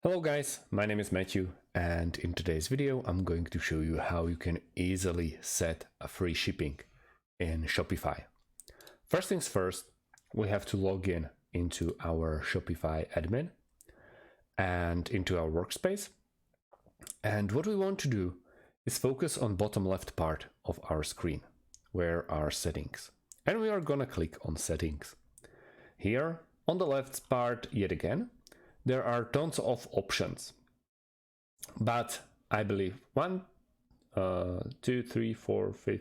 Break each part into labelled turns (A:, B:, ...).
A: Hello guys, my name is Matthew, and in today's video I'm going to show you how you can easily set a free shipping in Shopify. First things first, we have to log in into our Shopify admin and into our workspace. And what we want to do is focus on bottom left part of our screen, where are settings. And we are gonna click on settings. Here on the left part, yet again, there are tons of options, but I believe 1, 2, 3, 4, 5,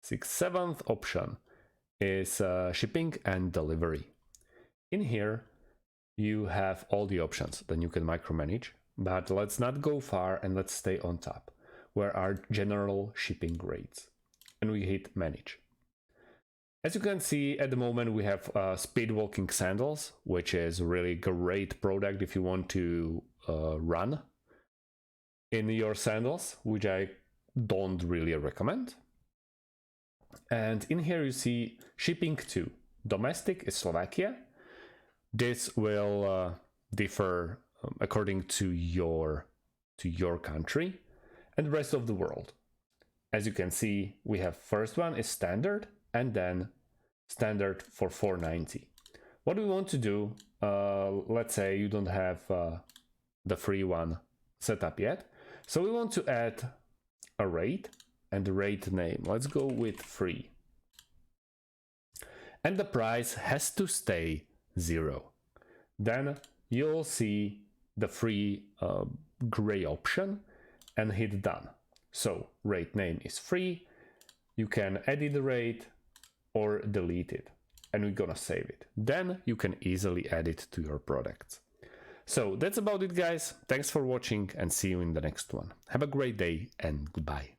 A: 6, 7th option is shipping and delivery. In here, you have all the options, then you can micromanage, but let's not go far and let's stay on top, where are general shipping rates, and we hit manage. As you can see, at the moment we have speed walking sandals, which is really great product if you want to run in your sandals, which I don't really recommend. And in here you see shipping to domestic is Slovakia. This will differ according to your country, and the rest of the world. As you can see, we have first one is standard, and then standard for $4.90. What we want to do, let's say you don't have the free one set up yet, so we want to add a rate and the rate name. Let's go with free, and the price has to stay 0. Then you'll see the free gray option and hit done. So rate name is free. You can edit the rate or delete it, and we're gonna save it. Then you can easily add it to your products. So that's about it, guys. Thanks for watching and see you in the next one. Have a great day and goodbye.